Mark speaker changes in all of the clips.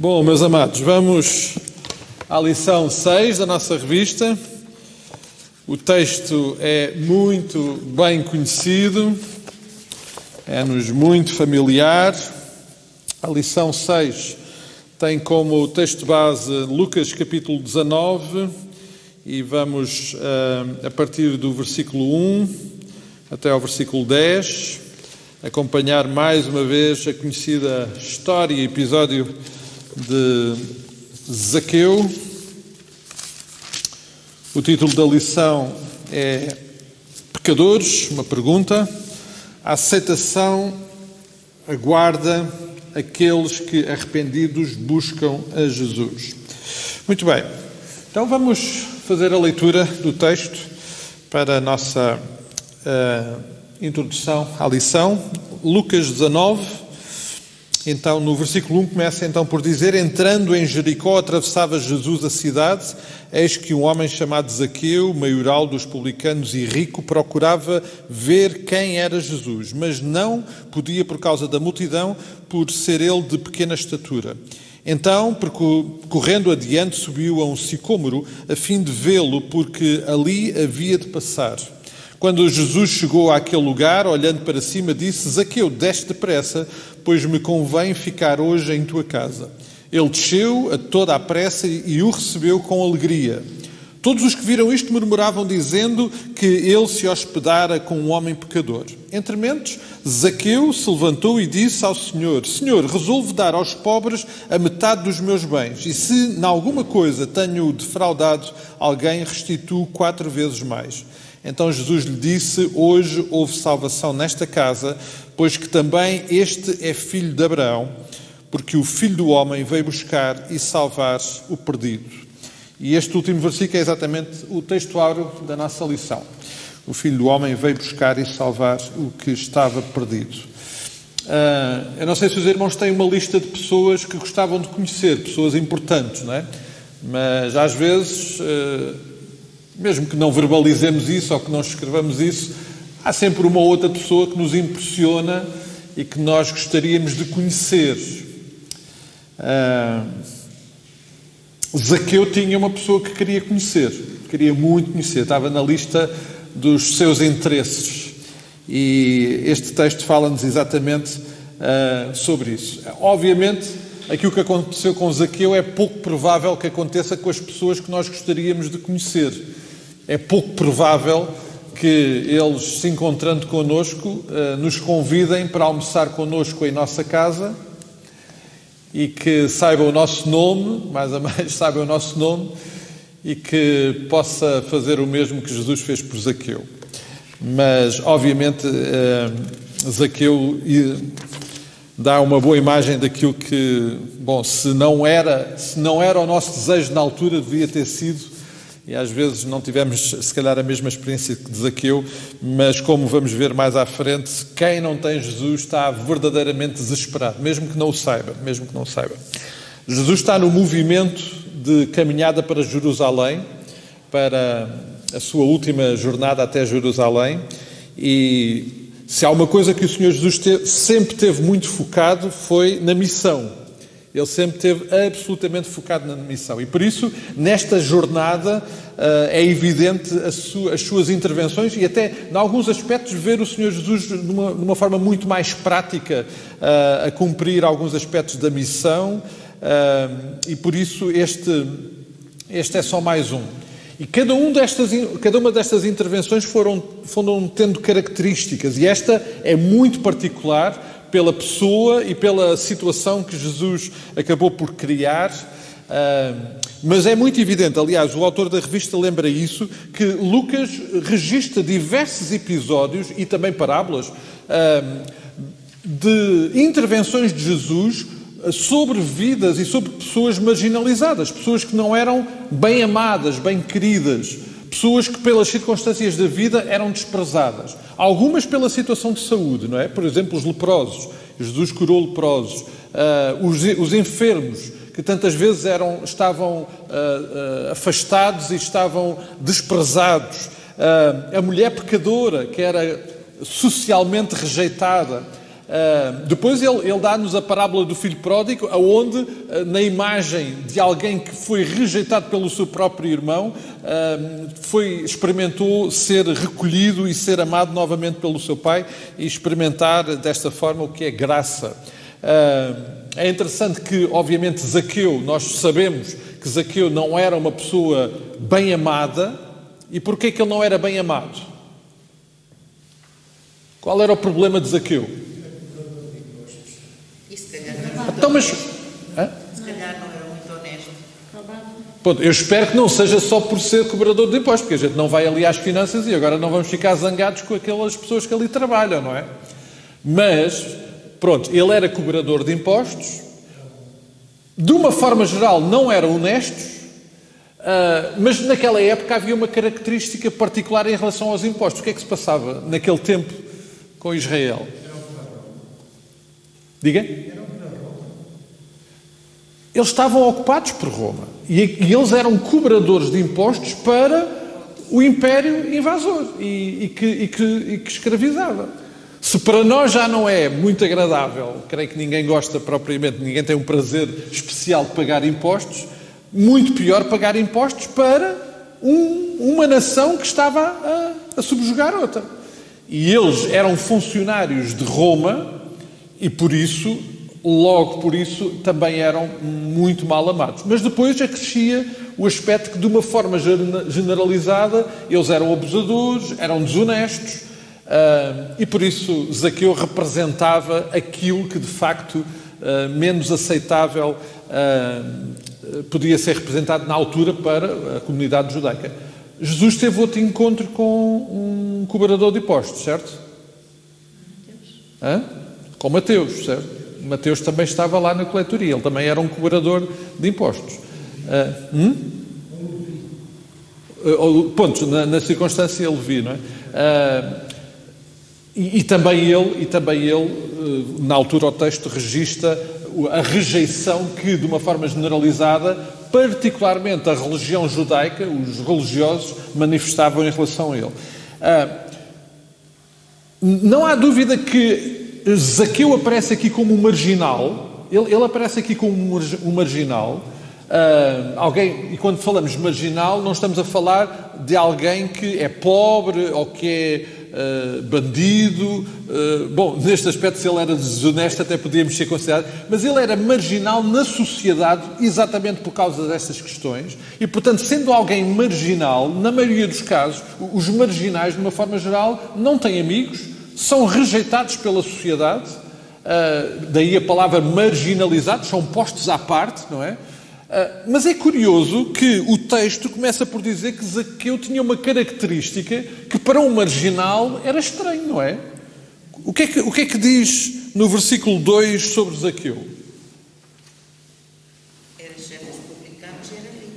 Speaker 1: Bom, meus amados, vamos à lição 6 da nossa revista. O texto é muito bem conhecido, é-nos muito familiar. A lição 6 tem como texto base Lucas capítulo 19 e vamos a partir do versículo 1 até ao versículo 10 acompanhar mais uma vez a conhecida história e episódio de Zaqueu. O título da lição é Pecadores, uma pergunta. A aceitação aguarda aqueles que arrependidos buscam a Jesus. Muito bem, então vamos fazer a leitura do texto para a nossa introdução à lição. Lucas 19. Então, no versículo 1 começa então por dizer: entrando em Jericó, atravessava Jesus a cidade, eis que um homem chamado Zaqueu, maioral dos publicanos e rico, procurava ver quem era Jesus, mas não podia por causa da multidão, por ser ele de pequena estatura. Então, correndo adiante, subiu a um sicômoro, a fim de vê-lo, porque ali havia de passar. Quando Jesus chegou àquele lugar, olhando para cima, disse: Zaqueu, desce depressa, pois me convém ficar hoje em tua casa. Ele desceu a toda a pressa e o recebeu com alegria. Todos os que viram isto murmuravam, dizendo que ele se hospedara com um homem pecador. Entrementes, Zaqueu se levantou e disse ao Senhor: Senhor, resolvo dar aos pobres a metade dos meus bens, e se em alguma coisa tenho defraudado alguém, restituo 4 vezes mais. Então Jesus lhe disse: hoje houve salvação nesta casa, pois que também este é filho de Abraão, porque o Filho do Homem veio buscar e salvar o perdido. E este último versículo é exatamente o texto áureo da nossa lição. O Filho do Homem veio buscar e salvar o que estava perdido. Eu não sei se os irmãos têm uma lista de pessoas que gostavam de conhecer, pessoas importantes, não é? Mas às vezes, mesmo que não verbalizemos isso ou que não escrevamos isso, há sempre uma outra pessoa que nos impressiona e que nós gostaríamos de conhecer. Zaqueu tinha uma pessoa que queria conhecer, queria muito conhecer, estava na lista dos seus interesses. E este texto fala-nos exatamente sobre isso. Obviamente, aquilo que aconteceu com Zaqueu é pouco provável que aconteça com as pessoas que nós gostaríamos de conhecer. É pouco provável que eles, se encontrando connosco, nos convidem para almoçar connosco em nossa casa e que saibam o nosso nome, mais a mais saibam o nosso nome, e que possa fazer o mesmo que Jesus fez por Zaqueu. Mas, obviamente, Zaqueu dá uma boa imagem daquilo que, bom, se não era o nosso desejo na altura, devia ter sido. E às vezes não tivemos, se calhar, a mesma experiência que de Zaqueu, mas como vamos ver mais à frente, quem não tem Jesus está verdadeiramente desesperado, mesmo que não o saiba, Jesus está no movimento de caminhada para Jerusalém, para a sua última jornada até Jerusalém, e se há uma coisa que o Senhor Jesus sempre teve muito focado foi na missão. Ele sempre esteve absolutamente focado na missão. E por isso, nesta jornada, é evidente as suas intervenções e até, em alguns aspectos, ver o Senhor Jesus de uma forma muito mais prática a cumprir alguns aspectos da missão. E por isso, este é só mais um. E cada uma destas intervenções foram tendo características. E esta é muito particular pela pessoa e pela situação que Jesus acabou por criar, mas é muito evidente, aliás, o autor da revista lembra isso, que Lucas registra diversos episódios e também parábolas de intervenções de Jesus sobre vidas e sobre pessoas marginalizadas, pessoas que não eram bem amadas, bem queridas, pessoas que pelas circunstâncias da vida eram desprezadas. Algumas pela situação de saúde, não é? Por exemplo, os leprosos. Jesus curou leprosos. Os enfermos, que tantas vezes estavam afastados e estavam desprezados. A mulher pecadora, que era socialmente rejeitada. Depois ele dá-nos a parábola do filho pródigo, onde, na imagem de alguém que foi rejeitado pelo seu próprio irmão, experimentou ser recolhido e ser amado novamente pelo seu pai e experimentar desta forma o que é graça. É interessante que, obviamente, Zaqueu, nós sabemos que Zaqueu não era uma pessoa bem amada. E porquê que ele não era bem amado? Qual era o problema de Zaqueu?
Speaker 2: E se calhar não era
Speaker 1: Então, mas...
Speaker 2: se calhar não era muito honesto.
Speaker 1: Bom, eu espero que não seja só por ser cobrador de impostos, porque a gente não vai ali às finanças e agora não vamos ficar zangados com aquelas pessoas que ali trabalham, não é? Mas, pronto, ele era cobrador de impostos, de uma forma geral não era honesto, mas naquela época havia uma característica particular em relação aos impostos. O que é que se passava naquele tempo com Israel? Diga? Eles estavam ocupados por Roma e eles eram cobradores de impostos para o império invasor e que escravizava. Se para nós já não é muito agradável, creio que ninguém gosta propriamente, ninguém tem um prazer especial de pagar impostos, muito pior pagar impostos para uma nação que estava a subjugar outra. E eles eram funcionários de Roma e por isso, logo por isso, também eram muito mal amados. Mas depois acrescia o aspecto que, de uma forma generalizada, eles eram abusadores, eram desonestos, e por isso Zaqueu representava aquilo que, de facto, menos aceitável podia ser representado na altura para a comunidade judaica. Jesus teve outro encontro com um cobrador de impostos, certo? Com Mateus, certo? Mateus também estava lá na coletoria, ele também era um cobrador de impostos. Ponto, na circunstância ele viu, não é? E também ele, na altura o texto registra a rejeição que, de uma forma generalizada, particularmente a religião judaica, os religiosos, manifestavam em relação a ele. Não há dúvida que Zaqueu aparece aqui como um marginal, ele aparece aqui como um marginal, alguém, e quando falamos de marginal, não estamos a falar de alguém que é pobre ou que é bandido. Bom, neste aspecto, se ele era desonesto, até podíamos ser considerados, mas ele era marginal na sociedade exatamente por causa destas questões e, portanto, sendo alguém marginal, na maioria dos casos, os marginais, de uma forma geral, não têm amigos, são rejeitados pela sociedade, daí a palavra marginalizados, são postos à parte, não é? Mas é curioso que o texto começa por dizer que Zaqueu tinha uma característica que para um marginal era estranho, não é? O que é que diz no versículo 2 sobre Zaqueu?
Speaker 2: Era chefe dos publicanos e era rico.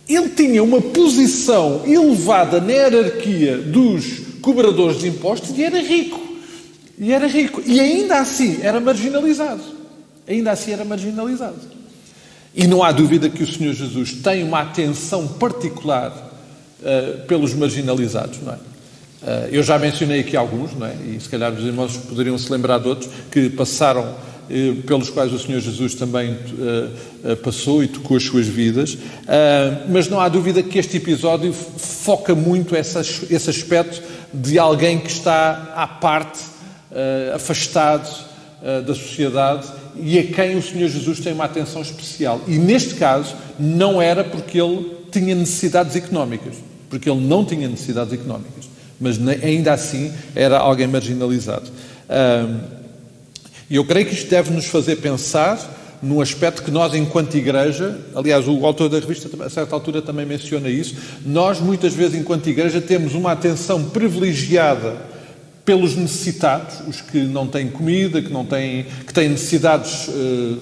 Speaker 1: Ele tinha uma posição elevada na hierarquia dos cobradores de impostos e era rico. E ainda assim era marginalizado. E não há dúvida que o Senhor Jesus tem uma atenção particular pelos marginalizados, não é? Eu já mencionei aqui alguns, não é? E se calhar os irmãos poderiam se lembrar de outros que passaram, pelos quais o Senhor Jesus também passou e tocou as suas vidas, mas não há dúvida que este episódio foca muito esse aspecto de alguém que está à parte, afastado da sociedade e a quem o Senhor Jesus tem uma atenção especial. E neste caso não era porque ele tinha necessidades económicas, porque ele não tinha necessidades económicas, mas ainda assim era alguém marginalizado. E eu creio que isto deve nos fazer pensar num aspecto que nós, enquanto igreja, aliás, o autor da revista a certa altura também menciona isso, nós muitas vezes, enquanto igreja, temos uma atenção privilegiada pelos necessitados, os que não têm comida, que têm necessidades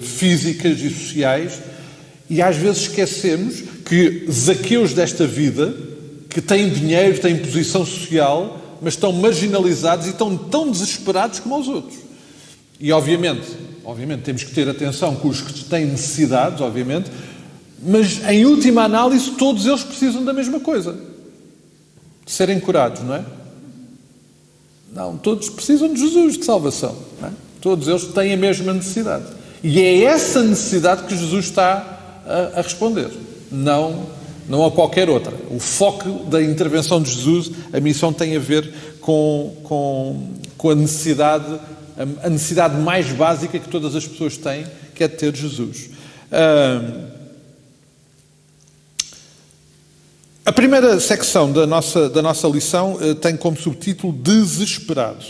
Speaker 1: físicas e sociais, e às vezes esquecemos que Zaqueus desta vida, que têm dinheiro, têm posição social, mas estão marginalizados e estão tão desesperados como os outros. E obviamente temos que ter atenção com os que têm necessidades, obviamente, mas em última análise todos eles precisam da mesma coisa, de serem curados, não é? Não, todos precisam de Jesus, de salvação. Não é? Todos eles têm a mesma necessidade. E é essa necessidade que Jesus está a responder. Não a qualquer outra. O foco da intervenção de Jesus, a missão tem a ver com a necessidade mais básica que todas as pessoas têm, que é de ter Jesus. A primeira secção da nossa lição tem como subtítulo Desesperado.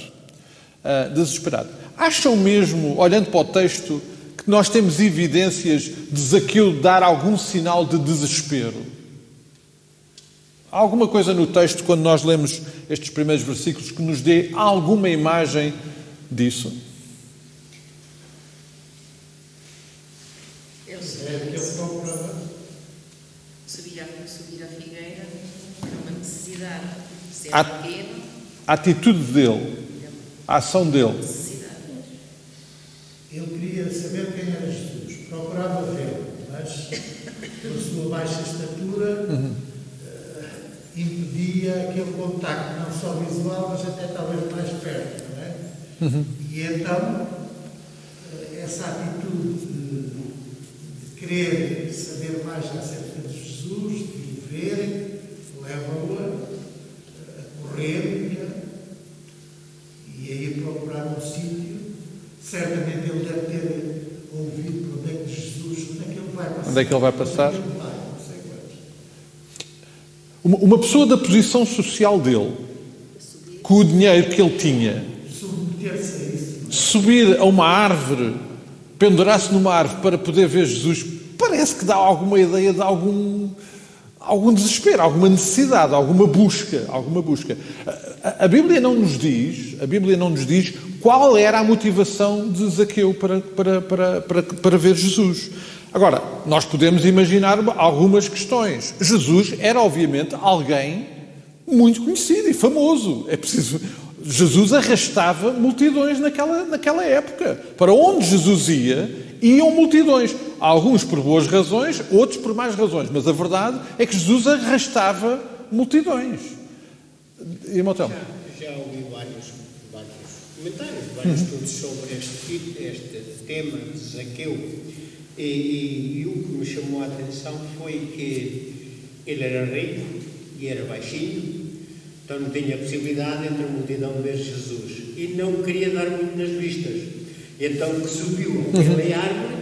Speaker 1: Desesperado. Acham mesmo, olhando para o texto, que nós temos evidências de Zaqueu dar algum sinal de desespero? Há alguma coisa no texto, quando nós lemos estes primeiros versículos, que nos dê alguma imagem disso?
Speaker 2: Ele subir a figueira era uma necessidade. Ser pequeno.
Speaker 1: A atitude dele, a ação dele.
Speaker 3: Ele queria saber quem era Jesus, procurava vê-lo, mas por sua baixa estatura impedia aquele contacto, não só visual, mas até talvez mais perto, não é? E então, essa atitude de querer saber mais acerca de Jesus, de o verem, leva-o a correr e a ir procurar um sítio. Certamente ele deve ter ouvido onde é que Jesus, onde é que ele vai passar.
Speaker 1: Onde é que ele vai passar?
Speaker 3: Onde é que ele vai, não sei quantos.
Speaker 1: Uma pessoa da posição social dele, com o dinheiro que ele tinha,
Speaker 3: Submeter-se a isso.
Speaker 1: subir a uma árvore, pendurar-se numa árvore para poder ver Jesus, parece que dá alguma ideia de algum desespero, alguma necessidade, alguma busca. A Bíblia não nos diz qual era a motivação de Zaqueu para ver Jesus. Agora, nós podemos imaginar algumas questões. Jesus era, obviamente, alguém muito conhecido e famoso. Jesus arrastava multidões naquela época. Para onde Jesus iam multidões. Alguns por boas razões, outros por más razões. Mas a verdade é que Jesus arrastava multidões. E Motel?
Speaker 4: Já ouvi vários comentários, vários estudos sobre este tema de Zaqueu. E o que me chamou a atenção foi que ele era rico e era baixinho, então não tinha possibilidade entre a multidão de ver Jesus. E não queria dar muito nas vistas. Então que subiu aquela árvore,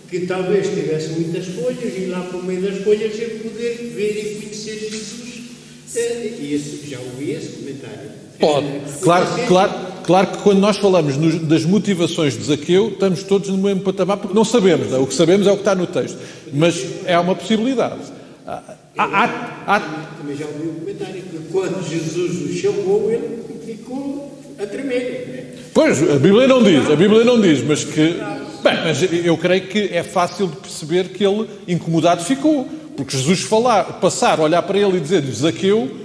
Speaker 4: que talvez tivesse muitas folhas, e lá para o meio das folhas ele poder ver e conhecer Jesus. E já ouvi esse comentário.
Speaker 1: Pode. Claro que quando nós falamos das motivações de Zaqueu, estamos todos no mesmo patamar, porque não sabemos. O que sabemos é o que está no texto. Mas é uma possibilidade.
Speaker 4: Também já ouvi um comentário que quando Jesus o chamou, ele ficou a tremer. Né?
Speaker 1: Pois, a Bíblia não diz, mas que... mas eu creio que é fácil de perceber que ele incomodado ficou. Porque Jesus passar, olhar para ele e dizer-lhe Zaqueu...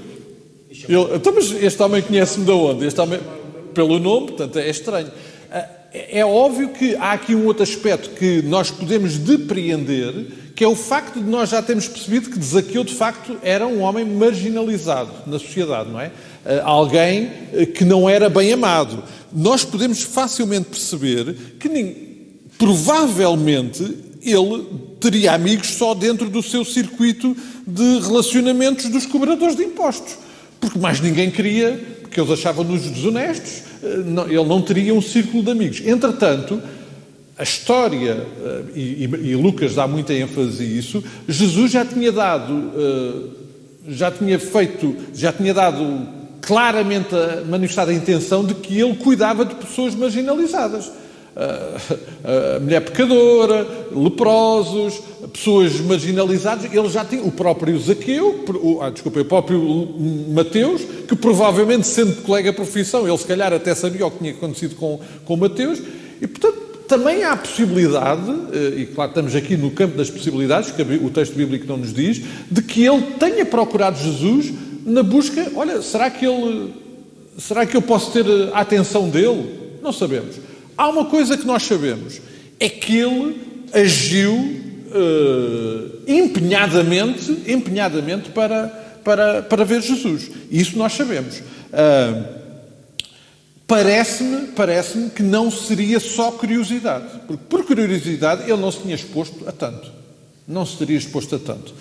Speaker 1: Então, mas este homem conhece-me de onde? Este homem, pelo nome, portanto, é estranho. É óbvio que há aqui um outro aspecto que nós podemos depreender, que é o facto de nós já termos percebido que Zaqueu, de facto, era um homem marginalizado na sociedade, não é? Alguém que não era bem amado. Nós podemos facilmente perceber que provavelmente ele teria amigos só dentro do seu circuito de relacionamentos dos cobradores de impostos. Porque mais ninguém queria, porque eles achavam-nos desonestos, ele não teria um círculo de amigos. Entretanto, a história, e Lucas dá muita ênfase a isso, Jesus já tinha dado claramente manifestada a intenção de que ele cuidava de pessoas marginalizadas. A mulher pecadora, leprosos, pessoas marginalizadas. Ele já tinha o próprio Zaqueu, o próprio Mateus, que provavelmente, sendo colega de profissão, ele se calhar até sabia o que tinha acontecido com Mateus, e portanto também há a possibilidade, e claro, estamos aqui no campo das possibilidades, que o texto bíblico não nos diz, de que ele tenha procurado Jesus na busca, olha, será que eu posso ter a atenção dele? Não sabemos. Há uma coisa que nós sabemos, é que ele agiu empenhadamente para ver Jesus. Isso nós sabemos. Parece-me que não seria só curiosidade. Porque por curiosidade ele não se tinha exposto a tanto. Não se teria exposto a tanto.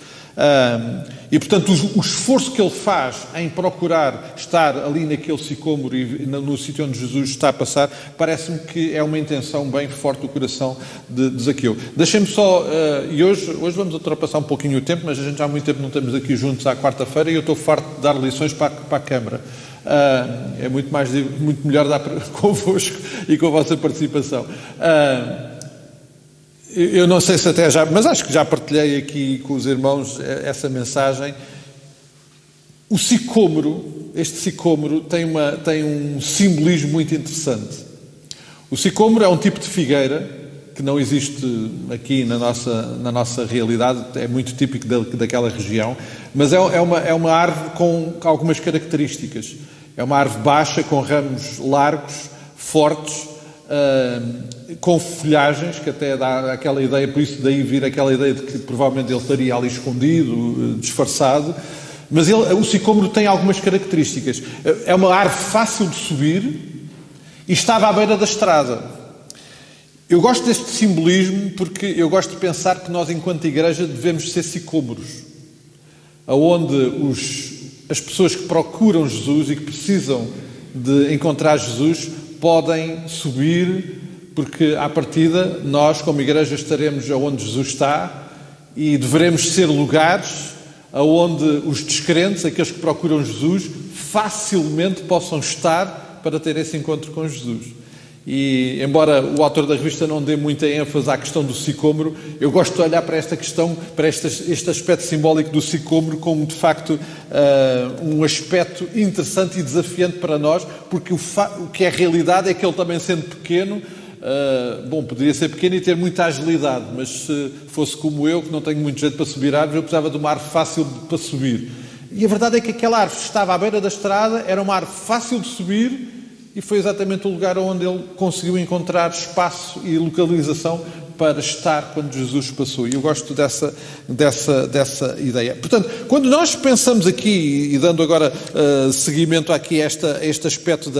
Speaker 1: E, portanto, o esforço que ele faz em procurar estar ali naquele sicômoro e no sítio onde Jesus está a passar, parece-me que é uma intenção bem forte do coração de Zaqueu. Deixem-me só, e hoje vamos ultrapassar um pouquinho o tempo, mas a gente já há muito tempo não estamos aqui juntos à quarta-feira e eu estou farto de dar lições para a Câmara. É muito melhor dar convosco e com a vossa participação. Eu não sei se até já, mas acho que já partilhei aqui com os irmãos essa mensagem. Este sicômoro tem um simbolismo muito interessante. O sicômoro é um tipo de figueira que não existe aqui na nossa realidade, é muito típico daquela região, mas é uma árvore com algumas características. É uma árvore baixa, com ramos largos, fortes, com folhagens, que até dá aquela ideia, por isso daí vir aquela ideia de que provavelmente ele estaria ali escondido, disfarçado, mas o sicômoro tem algumas características. É uma árvore fácil de subir e estava à beira da estrada. Eu gosto deste simbolismo porque eu gosto de pensar que nós, enquanto igreja, devemos ser sicômoros, onde as pessoas que procuram Jesus e que precisam de encontrar Jesus podem subir, porque à partida nós, como igreja, estaremos onde Jesus está e deveremos ser lugares onde os descrentes, aqueles que procuram Jesus, facilmente possam estar para ter esse encontro com Jesus. E, embora o autor da revista não dê muita ênfase à questão do sicômoro, eu gosto de olhar para esta questão, para este aspecto simbólico do sicômoro como, de facto, um aspecto interessante e desafiante para nós, porque o que é realidade é que ele também, sendo pequeno, poderia ser pequeno e ter muita agilidade, mas se fosse como eu, que não tenho muito jeito para subir árvores, eu precisava de uma árvore fácil para subir. E a verdade é que aquela árvore estava à beira da estrada, era uma árvore fácil de subir, e foi exatamente o lugar onde ele conseguiu encontrar espaço e localização para estar quando Jesus passou. E eu gosto dessa ideia. Portanto, quando nós pensamos aqui, e dando agora seguimento aqui a este aspecto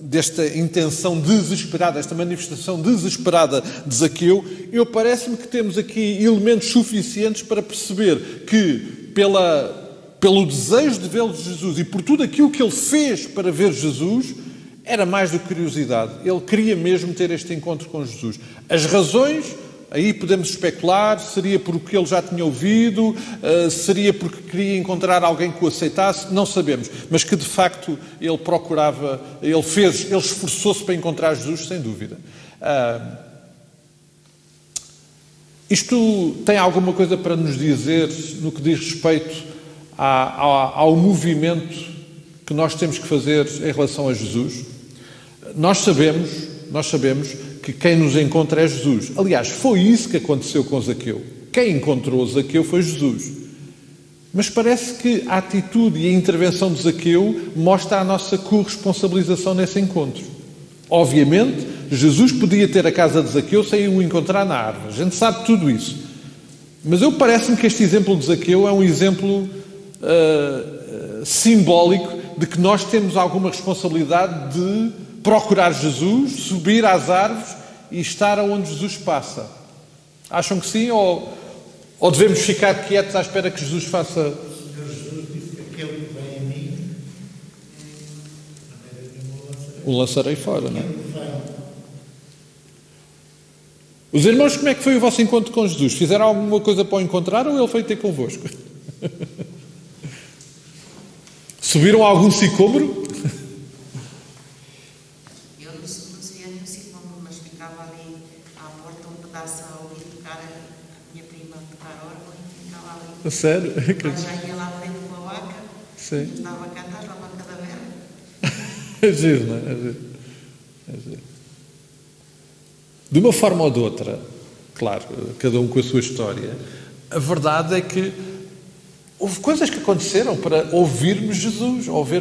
Speaker 1: desta intenção desesperada, esta manifestação desesperada de Zaqueu, parece-me que temos aqui elementos suficientes para perceber que, pelo desejo de ver Jesus e por tudo aquilo que ele fez para ver Jesus, era mais do que curiosidade. Ele queria mesmo ter este encontro com Jesus. As razões, aí podemos especular, seria porque ele já tinha ouvido, seria porque queria encontrar alguém que o aceitasse, não sabemos. Mas que de facto ele procurava, ele esforçou-se para encontrar Jesus, sem dúvida. Isto tem alguma coisa para nos dizer no que diz respeito ao movimento que nós temos que fazer em relação a Jesus? Nós sabemos que quem nos encontra é Jesus. Aliás, foi isso que aconteceu com Zaqueu. Quem encontrou Zaqueu foi Jesus. Mas parece que a atitude e a intervenção de Zaqueu mostra a nossa corresponsabilização nesse encontro. Obviamente, Jesus podia ter a casa de Zaqueu sem o encontrar na árvore. A gente sabe tudo isso. Mas parece-me que este exemplo de Zaqueu é um exemplo simbólico de que nós temos alguma responsabilidade de procurar Jesus, subir às árvores e estar onde Jesus passa. Acham que sim? Ou devemos ficar quietos à espera que Jesus faça?
Speaker 3: O Senhor Jesus disse que aquele que vem a mim,
Speaker 1: o lançarei fora, não é? Os irmãos, como é que foi o vosso encontro com Jesus? Fizeram alguma coisa para o encontrar ou ele foi ter convosco? Subiram a algum sicômoro?
Speaker 2: Eu não subia nenhum sicômoro, mas ficava ali à porta um pedaço a ouvir tocar a minha prima tocar órgão e ficava ali.
Speaker 1: Sério?
Speaker 2: Mas já ia lá à frente com a vaca, estava a cantar na vaca da vela.
Speaker 1: É giro, não é? É giro. De uma forma ou de outra, claro, cada um com a sua história, a verdade é que houve coisas que aconteceram para ouvirmos Jesus. Não é?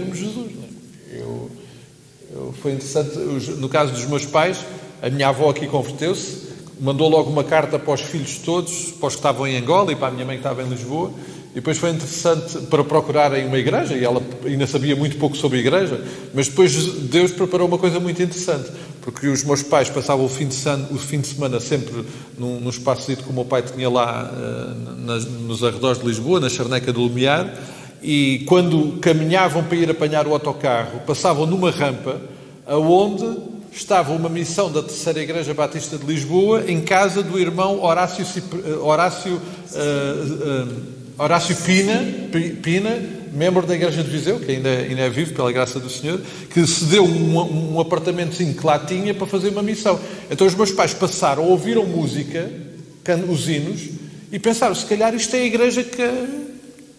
Speaker 1: Foi interessante, no caso dos meus pais, a minha avó aqui converteu-se, mandou logo uma carta para os filhos todos, para os que estavam em Angola e para a minha mãe que estava em Lisboa, E depois foi interessante para procurarem uma igreja, e ela ainda sabia muito pouco sobre a igreja, mas depois Deus preparou uma coisa muito interessante, porque os meus pais passavam o fim de semana sempre num espaço que o meu pai tinha lá nos arredores de Lisboa, na Charneca do Lumiar, e quando caminhavam para ir apanhar o autocarro, passavam numa rampa aonde estava uma missão da Terceira Igreja Batista de Lisboa em casa do irmão Horácio Pina, membro da Igreja de Viseu, que ainda é vivo, pela graça do Senhor, que cedeu um apartamentozinho que lá tinha para fazer uma missão. Então os meus pais passaram, ouviram música, os hinos, e pensaram, se calhar isto é a igreja que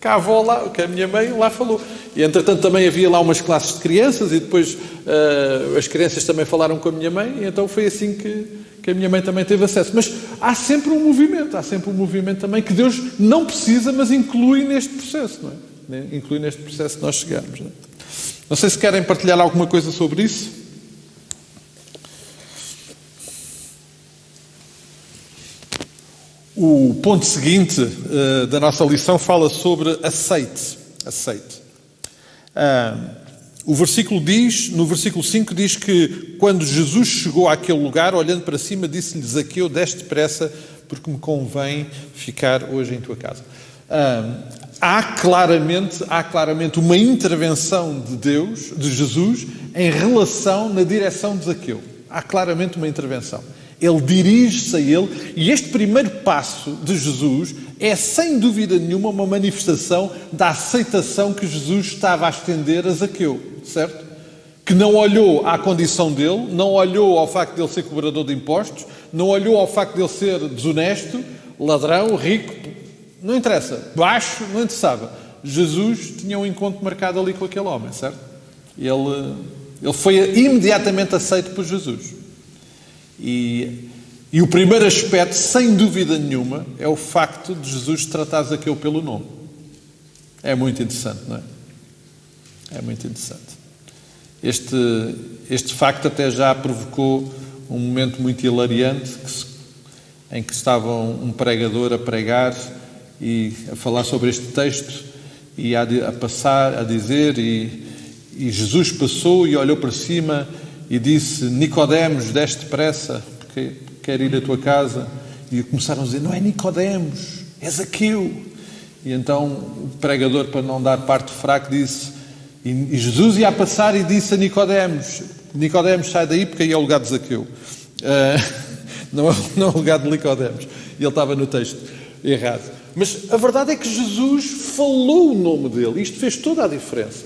Speaker 1: a avó lá, que a minha mãe lá falou. E entretanto também havia lá umas classes de crianças, e depois as crianças também falaram com a minha mãe, e então foi assim que a minha mãe também teve acesso. Mas há sempre um movimento também que Deus não precisa, mas inclui neste processo, não é? Inclui neste processo que nós chegamos. Não sei se querem partilhar alguma coisa sobre isso. O ponto seguinte da nossa lição fala sobre aceite. O versículo no versículo 5 diz que quando Jesus chegou àquele lugar, olhando para cima, disse-lhe: Zaqueu, desce depressa, porque me convém ficar hoje em tua casa. Há claramente uma intervenção de Deus, de Jesus, em relação na direção de Zaqueu. Há claramente uma intervenção. Ele dirige-se a ele, e este primeiro passo de Jesus é, sem dúvida nenhuma, uma manifestação da aceitação que Jesus estava a estender a Zaqueu, certo? Que não olhou à condição dele, não olhou ao facto de ele ser cobrador de impostos, não olhou ao facto de ele ser desonesto, ladrão, rico, não interessa, baixo, não interessava. Jesus tinha um encontro marcado ali com aquele homem, certo? Ele foi imediatamente aceito por Jesus. E o primeiro aspecto, sem dúvida nenhuma, é o facto de Jesus tratar Zaqueu pelo nome. É muito interessante, não é? É muito interessante. Este facto até já provocou um momento muito hilariante em que estava um pregador a pregar e a falar sobre este texto e a passar, a dizer, e Jesus passou e olhou para cima e disse: Nicodemos, desce depressa, porque quero ir à tua casa. E começaram a dizer: não é Nicodemos, é Zaqueu. E então o pregador, para não dar parte fraco, disse, e Jesus ia a passar e disse a Nicodemos: Nicodemos, sai daí, porque aí é o lugar de Zaqueu. Não é o lugar de Nicodemos. E ele estava no texto errado. Mas a verdade é que Jesus falou o nome dele. Isto fez toda a diferença.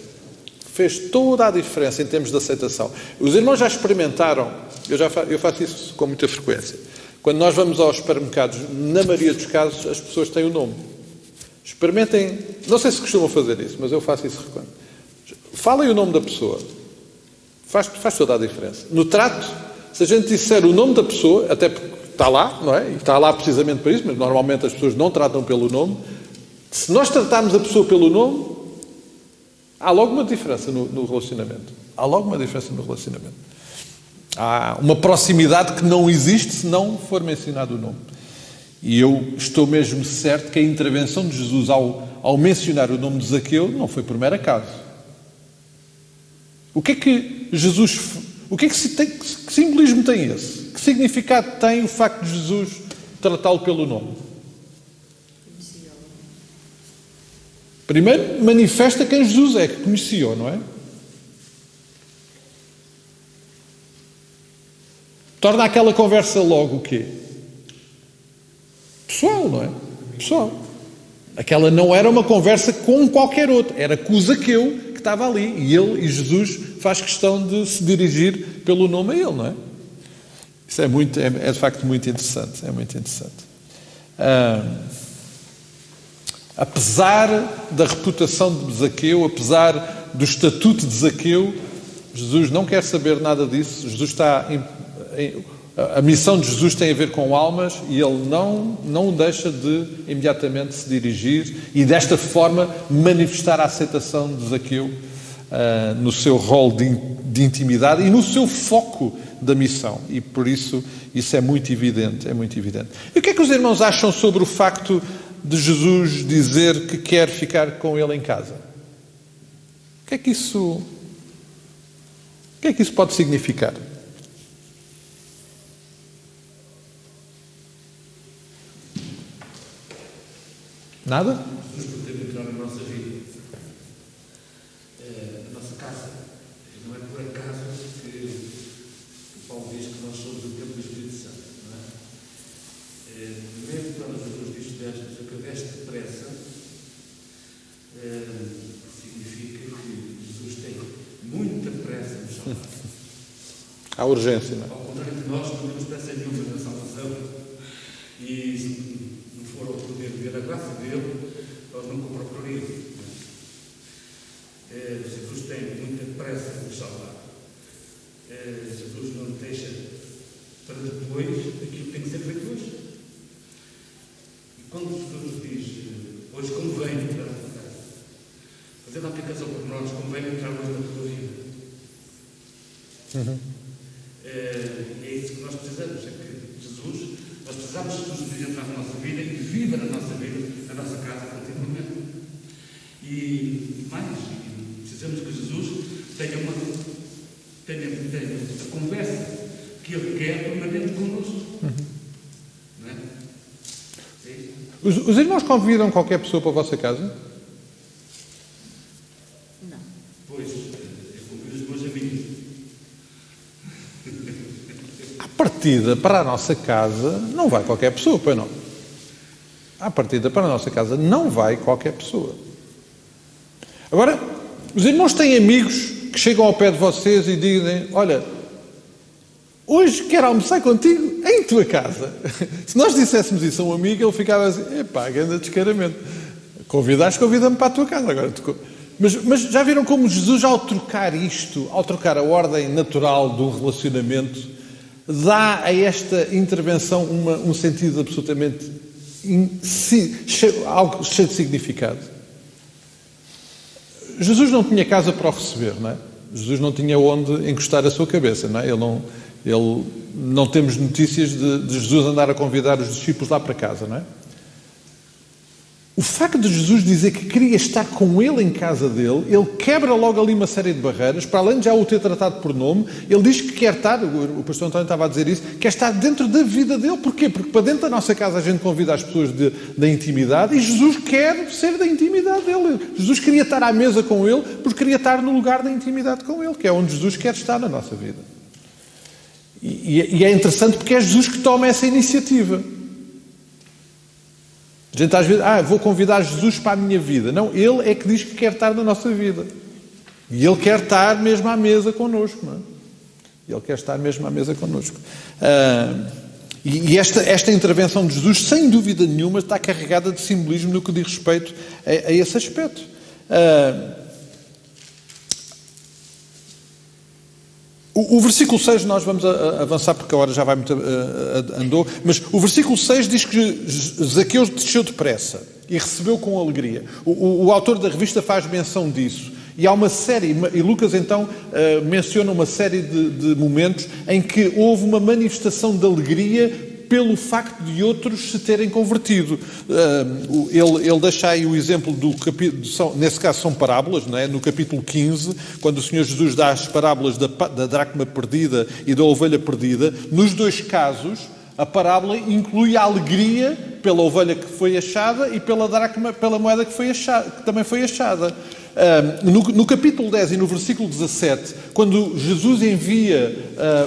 Speaker 1: Fez toda a diferença em termos de aceitação. Os irmãos já experimentaram, eu faço isso com muita frequência. Quando nós vamos aos supermercados, na maioria dos casos, as pessoas têm o nome. Experimentem, não sei se costumam fazer isso, mas eu faço isso frequente. Falem o nome da pessoa. Faz toda a diferença. No trato, se a gente disser o nome da pessoa, até porque está lá, não é? E está lá precisamente para isso, mas normalmente as pessoas não tratam pelo nome. Se nós tratarmos a pessoa pelo nome, há logo uma diferença no relacionamento. Há uma proximidade que não existe se não for mencionado o nome. E eu estou mesmo certo que a intervenção de Jesus ao mencionar o nome de Zaqueu não foi por mero acaso. O que é que simbolismo tem esse? Que significado tem o facto de Jesus tratá-lo pelo nome? Primeiro, manifesta quem Jesus é, que conhecia-o, não é? Torna aquela conversa logo o quê? Pessoal, não é? Pessoal. Aquela não era uma conversa com qualquer outro, era com o Zaqueu que estava ali. E Jesus faz questão de se dirigir pelo nome a ele, não é? Isso é de facto muito interessante. É muito interessante. Apesar da reputação de Zaqueu, apesar do estatuto de Zaqueu, Jesus não quer saber nada disso. A missão de Jesus tem a ver com almas e ele não deixa de imediatamente se dirigir e desta forma manifestar a aceitação de Zaqueu no seu rol de intimidade e no seu foco da missão. E por isso é muito evidente. E o que é que os irmãos acham sobre o facto de Jesus dizer que quer ficar com ele em casa? O que é que isso pode significar? Nada?
Speaker 5: Jesus pretende entrar na nossa vida, na nossa casa. Não é por acaso que Paulo diz que nós somos o templo do Espírito Santo, não é? Primeiro, quando Jesus diz que deste pressa, significa que Jesus tem muita pressa no salvar.
Speaker 1: Há urgência, não é?
Speaker 5: Ao contrário de nós, não temos pressa nenhuma na salvação. E se não for ao poder ver a graça dele, nós nunca o procuraríamos. Jesus tem muita pressa de nos salvar. Jesus não deixa para depois aquilo que tem que ser feito hoje. E quando Jesus diz, hoje convém entrar na tua casa, fazendo a aplicação por nós, convém entrar hoje na tua vida. É isso que nós precisamos, é que Jesus, nós precisamos que Jesus entrar na nossa vida e viva na nossa vida, na nossa casa, continuamente. E mais, precisamos que Jesus tenha a conversa que Ele quer permanente connosco. Não é? Sim.
Speaker 1: Os irmãos convidam qualquer pessoa para a vossa casa?
Speaker 2: Não.
Speaker 5: Pois, eu convido os meus amigos.
Speaker 1: À partida, para a nossa casa, não vai qualquer pessoa, pois não? À partida, para a nossa casa, não vai qualquer pessoa. Agora, os irmãos têm amigos que chegam ao pé de vocês e dizem, olha, hoje quero almoçar contigo em tua casa. Se nós disséssemos isso a um amigo, ele ficava assim, epá, grande descaramento. Convida-me para a tua casa. Agora, mas já viram como Jesus, ao trocar a ordem natural do relacionamento, dá a esta intervenção um sentido absolutamente algo cheio de significado. Jesus não tinha casa para o receber, não é? Jesus não tinha onde encostar a sua cabeça, não é? Ele não temos notícias de Jesus andar a convidar os discípulos lá para casa, não é? O facto de Jesus dizer que queria estar com ele em casa dele, ele quebra logo ali uma série de barreiras, para além de já o ter tratado por nome, ele diz que quer estar, o pastor António estava a dizer isso, quer estar dentro da vida dele. Porquê? Porque para dentro da nossa casa a gente convida as pessoas da intimidade e Jesus quer ser da intimidade dele. Jesus queria estar à mesa com ele porque queria estar no lugar da intimidade com ele, que é onde Jesus quer estar na nossa vida. E é interessante porque é Jesus que toma essa iniciativa. A gente às vezes, vou convidar Jesus para a minha vida. Não, Ele é que diz que quer estar na nossa vida. E Ele quer estar mesmo à mesa connosco, não é? Ele quer estar mesmo à mesa connosco. E esta intervenção de Jesus, sem dúvida nenhuma, está carregada de simbolismo no que diz respeito a esse aspecto. O versículo 6, nós vamos avançar porque a hora já vai muito andou, mas o versículo 6 diz que Zaqueu desceu depressa e recebeu com alegria. O autor da revista faz menção disso. E há uma série, e Lucas então menciona uma série de momentos em que houve uma manifestação de alegria pelo facto de outros se terem convertido. Ele deixa aí o exemplo do capítulo, nesse caso são parábolas, não é? No capítulo 15, quando o Senhor Jesus dá as parábolas da dracma perdida e da ovelha perdida, nos dois casos, a parábola inclui a alegria pela ovelha que foi achada e pela dracma, pela moeda que também foi achada. No capítulo 10 e no versículo 17, quando Jesus envia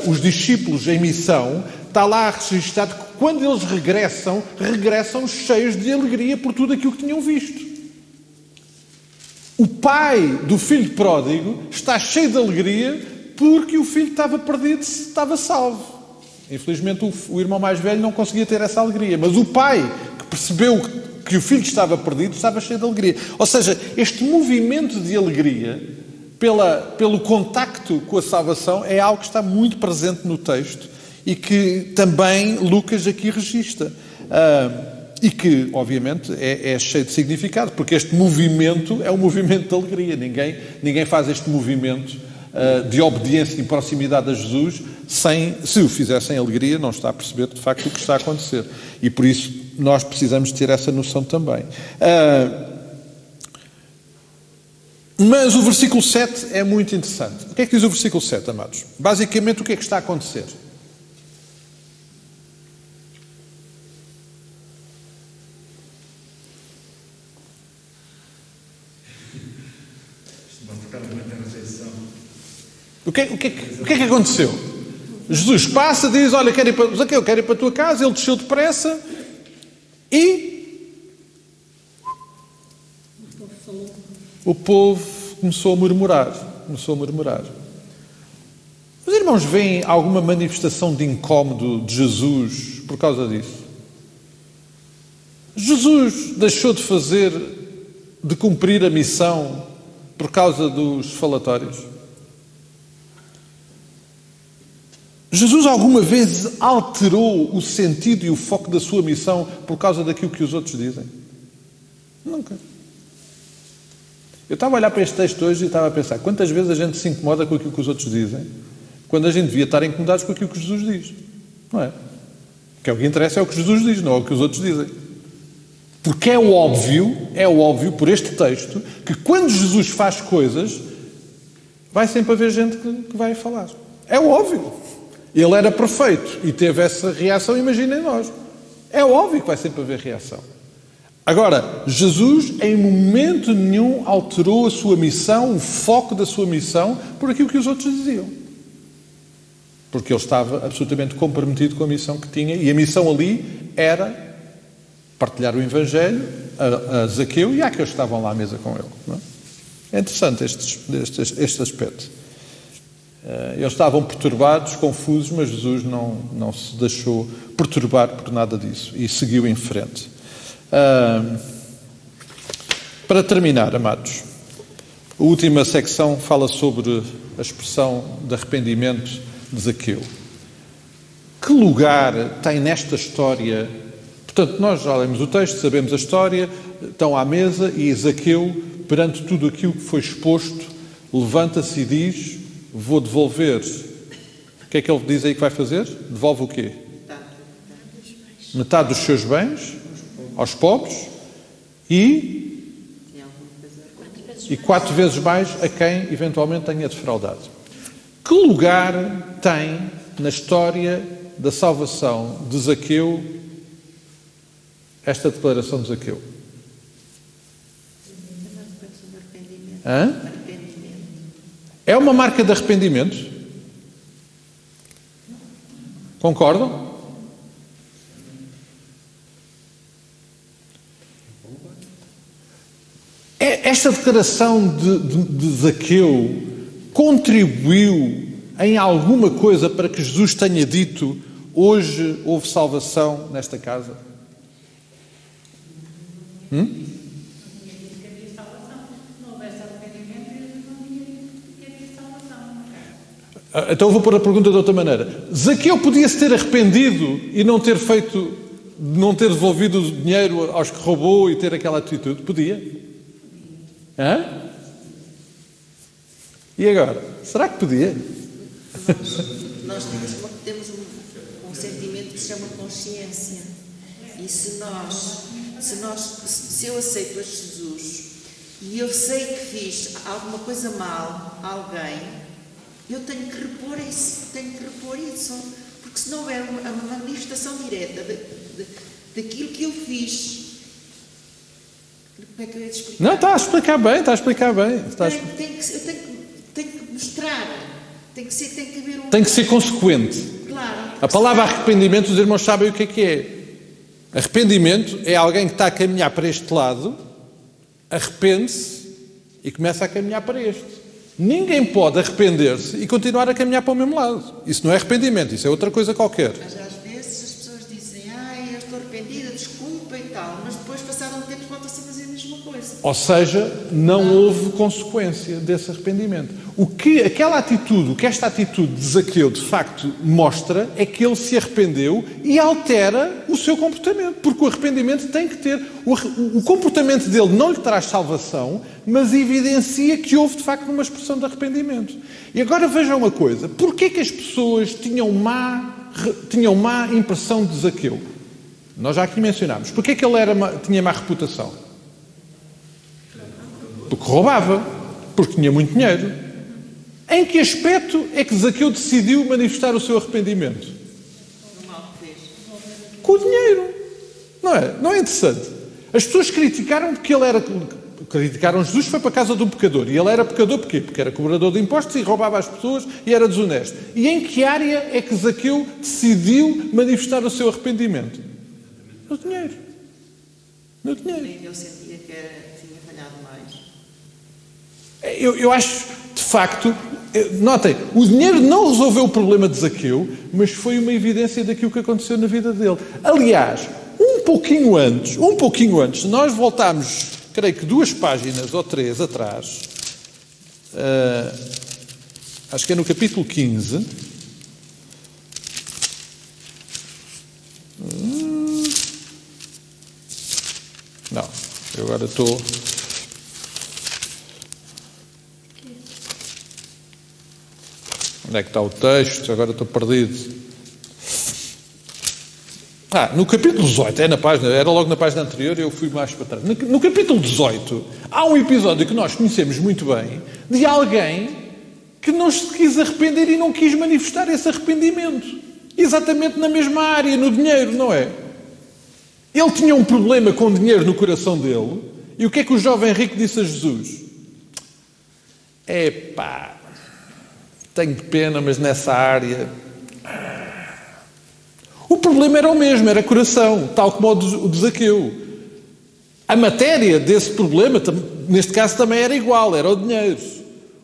Speaker 1: os discípulos em missão, está lá registado que quando eles regressam cheios de alegria por tudo aquilo que tinham visto. O pai do filho pródigo está cheio de alegria porque o filho estava perdido, estava salvo. Infelizmente o irmão mais velho não conseguia ter essa alegria, mas o pai que percebeu que o filho estava perdido estava cheio de alegria. Ou seja, este movimento de alegria pelo contacto com a salvação é algo que está muito presente no texto e que também Lucas aqui registra. E que, obviamente, é cheio de significado, porque este movimento é um movimento de alegria. Ninguém faz este movimento de obediência e proximidade a Jesus se o fizer sem alegria, não está a perceber, de facto, o que está a acontecer. E por isso nós precisamos ter essa noção também. Mas o versículo 7 é muito interessante. O que é que diz o versículo 7, amados? Basicamente, o que é que está a acontecer? O que é que aconteceu? Jesus passa, diz, olha, Zaqueu, quero ir para a tua casa. Ele desceu depressa e o povo começou a murmurar. Os irmãos veem alguma manifestação de incómodo de Jesus por causa disso? Jesus deixou de cumprir a missão por causa dos falatórios? Jesus alguma vez alterou o sentido e o foco da sua missão por causa daquilo que os outros dizem? Nunca. Eu estava a olhar para este texto hoje e estava a pensar, quantas vezes a gente se incomoda com aquilo que os outros dizem, quando a gente devia estar incomodados com aquilo que Jesus diz. Não é? Porque o que interessa é o que Jesus diz, não é o que os outros dizem. Porque é óbvio por este texto, que quando Jesus faz coisas, vai sempre haver gente que vai falar. É óbvio. Ele era perfeito e teve essa reação, imaginem nós. É óbvio que vai sempre haver reação. Agora, Jesus em momento nenhum alterou a sua missão, o foco da sua missão, por aquilo que os outros diziam. Porque ele estava absolutamente comprometido com a missão que tinha, e a missão ali era partilhar o Evangelho a Zaqueu e àqueles que estavam lá à mesa com ele. Não é? É interessante este aspecto. Eles estavam perturbados, confusos, mas Jesus não se deixou perturbar por nada disso e seguiu em frente. Para terminar, amados, a última secção fala sobre a expressão de arrependimento de Zaqueu. Que lugar tem nesta história? Portanto, nós já lemos o texto, sabemos a história, estão à mesa e Zaqueu, perante tudo aquilo que foi exposto, levanta-se e diz: vou devolver. O que é que ele diz aí que vai fazer? Devolve o quê? Metade dos seus bens aos pobres e 4 vezes mais a quem eventualmente tenha defraudado. Que lugar tem na história da salvação de Zaqueu esta declaração de Zaqueu? É uma marca de arrependimento? Concordam? Esta declaração de Zaqueu contribuiu em alguma coisa para que Jesus tenha dito: hoje houve salvação nesta casa? Então eu vou pôr a pergunta de outra maneira. Zaqueu podia-se ter arrependido e não ter devolvido o dinheiro aos que roubou e ter aquela atitude? Podia? E agora? Será que podia?
Speaker 2: Nós temos um sentimento que se chama consciência. E se eu aceito a Jesus e eu sei que fiz alguma coisa mal a alguém, eu tenho que repor isso, porque se não houver uma manifestação direta daquilo que eu fiz, como é que eu ia te explicar?
Speaker 1: Não, está a explicar bem.
Speaker 2: Tem que mostrar, tem que haver um...
Speaker 1: Tem que ser consequente.
Speaker 2: Claro.
Speaker 1: A palavra arrependimento, os irmãos sabem o que é. Arrependimento é alguém que está a caminhar para este lado, arrepende-se e começa a caminhar para este. Ninguém pode arrepender-se e continuar a caminhar para o mesmo lado. Isso não é arrependimento, isso é outra coisa qualquer.
Speaker 2: Mas às vezes as pessoas dizem: eu estou arrependida, desculpa e tal, mas depois, passado um tempo, volta-se a fazer a mesma coisa.
Speaker 1: Ou seja, não houve consequência desse arrependimento. O que esta atitude de Zaqueu de facto mostra é que ele se arrependeu e altera o seu comportamento, porque o arrependimento tem que ter... O comportamento dele não lhe traz salvação, mas evidencia que houve de facto uma expressão de arrependimento. E agora vejam uma coisa: porquê que as pessoas tinham má impressão de Zaqueu? Nós já aqui mencionámos. Porquê que ele tinha má reputação? Porque roubava, porque tinha muito dinheiro. Em que aspecto é que Zaqueu decidiu manifestar o seu arrependimento?
Speaker 2: No mal que fez.
Speaker 1: Com o dinheiro. Não é? Não é interessante? As pessoas criticaram porque ele era... Criticaram Jesus, foi para a casa de um pecador. E ele era pecador porquê? Porque era cobrador de impostos e roubava as pessoas e era desonesto. E em que área é que Zaqueu decidiu manifestar o seu arrependimento? No dinheiro. No dinheiro.
Speaker 2: Eu sentia que tinha falhado mais.
Speaker 1: Eu acho, de facto, notem, o dinheiro não resolveu o problema de Zaqueu, mas foi uma evidência daquilo que aconteceu na vida dele. Aliás, um pouquinho antes, se nós voltarmos, creio que 2 páginas ou 3 atrás, acho que é no capítulo 15, não, eu agora estou... Onde é que está o texto? Agora estou perdido. No capítulo 18, era logo na página anterior, eu fui mais para trás. No capítulo 18, há um episódio que nós conhecemos muito bem, de alguém que não se quis arrepender e não quis manifestar esse arrependimento. Exatamente na mesma área, no dinheiro, não é? Ele tinha um problema com dinheiro no coração dele, e o que é que o jovem rico disse a Jesus? Epá, tenho pena, mas nessa área... O problema era o mesmo, era coração, tal como o de Zaqueu. A matéria desse problema, neste caso, também era igual, era o dinheiro.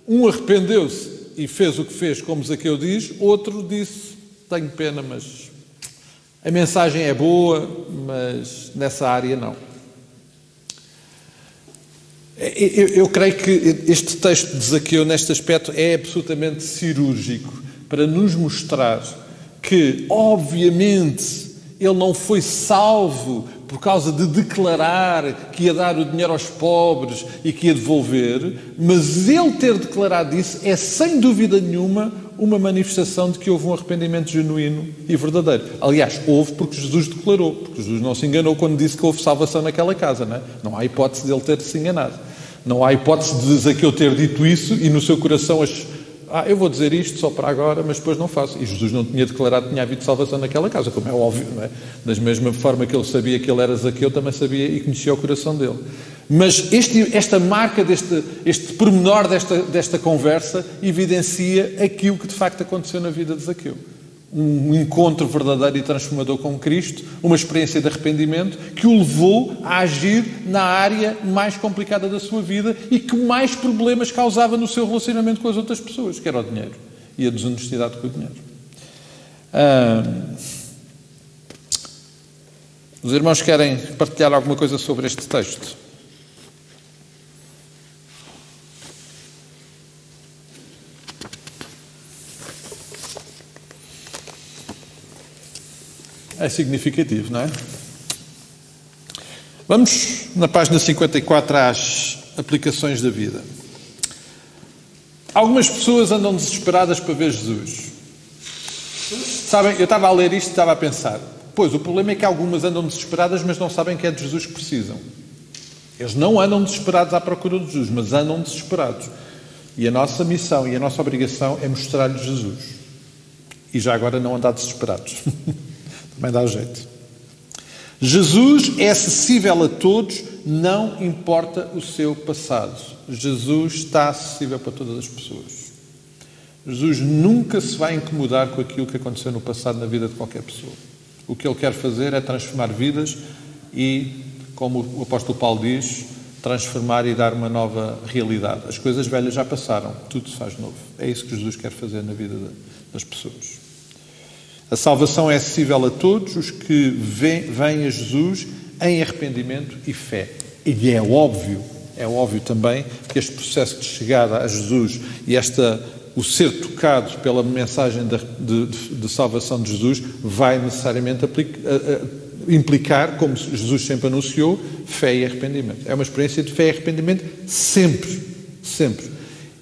Speaker 1: Um arrependeu-se e fez o que fez, como Zaqueu diz, outro disse, tenho pena, mas a mensagem é boa, mas nessa área não. Eu creio que este texto de Zaqueu, neste aspecto, é absolutamente cirúrgico para nos mostrar que, obviamente, ele não foi salvo por causa de declarar que ia dar o dinheiro aos pobres e que ia devolver, mas ele ter declarado isso é, sem dúvida nenhuma, uma manifestação de que houve um arrependimento genuíno e verdadeiro. Aliás, houve porque Jesus declarou, porque Jesus não se enganou quando disse que houve salvação naquela casa, não é? Não há hipótese de ele ter se enganado. Não há hipótese de Zaqueu ter dito isso e no seu coração eu vou dizer isto só para agora, mas depois não faço. E Jesus não tinha declarado que tinha havido salvação naquela casa, como é óbvio, não é? Da mesma forma que ele sabia que ele era Zaqueu, também sabia e conhecia o coração dele. Mas esta marca, este pormenor desta conversa, evidencia aquilo que de facto aconteceu na vida de Zaqueu. Um encontro verdadeiro e transformador com Cristo, uma experiência de arrependimento que o levou a agir na área mais complicada da sua vida e que mais problemas causava no seu relacionamento com as outras pessoas, que era o dinheiro e a desonestidade com o dinheiro. Os irmãos querem partilhar alguma coisa sobre este texto? É significativo, não é? Vamos, na página 54, às aplicações da vida. Algumas pessoas andam desesperadas para ver Jesus. Sabem, eu estava a ler isto e estava a pensar, pois, o problema é que algumas andam desesperadas, mas não sabem que é de Jesus que precisam. Eles não andam desesperados à procura de Jesus, mas andam desesperados. E a nossa missão e a nossa obrigação é mostrar-lhes Jesus. E já agora não andar desesperados. Também dá jeito. Jesus é acessível a todos, não importa o seu passado. Jesus está acessível para todas as pessoas. Jesus nunca se vai incomodar com aquilo que aconteceu no passado na vida de qualquer pessoa. O que ele quer fazer é transformar vidas e, como o apóstolo Paulo diz, transformar e dar uma nova realidade. As coisas velhas já passaram, tudo se faz novo. É isso que Jesus quer fazer na vida das pessoas. A salvação é acessível a todos os que vêm a Jesus em arrependimento e fé. E é óbvio também que este processo de chegada a Jesus e o ser tocado pela mensagem de salvação de Jesus vai necessariamente implicar, como Jesus sempre anunciou, fé e arrependimento. É uma experiência de fé e arrependimento sempre, sempre.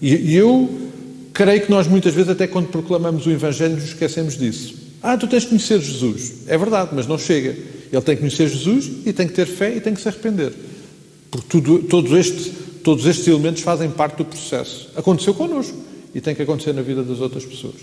Speaker 1: E eu creio que nós muitas vezes, até quando proclamamos o Evangelho, nos esquecemos disso. Tu tens de conhecer Jesus. É verdade, mas não chega. Ele tem que conhecer Jesus e tem que ter fé e tem que se arrepender. Porque todos estes elementos fazem parte do processo. Aconteceu connosco e tem que acontecer na vida das outras pessoas.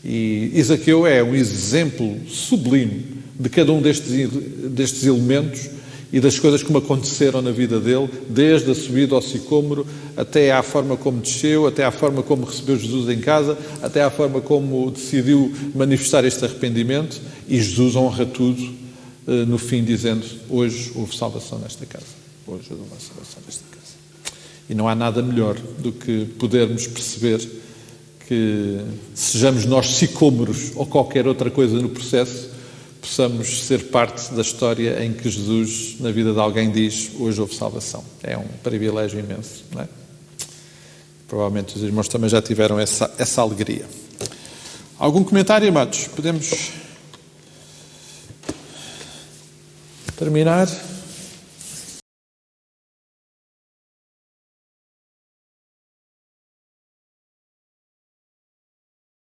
Speaker 1: E Zaqueu é um exemplo sublime de cada um destes elementos e das coisas que me aconteceram na vida dele, desde a subida ao sicômoro, até à forma como desceu, até à forma como recebeu Jesus em casa, até à forma como decidiu manifestar este arrependimento, e Jesus honra tudo no fim, dizendo: hoje houve salvação nesta casa. Hoje houve salvação nesta casa. E não há nada melhor do que podermos perceber que, sejamos nós sicômoros ou qualquer outra coisa no processo, possamos ser parte da história em que Jesus, na vida de alguém, diz: hoje houve salvação. É um privilégio imenso, não é? Provavelmente os irmãos também já tiveram essa alegria. Algum comentário, amados? Podemos terminar?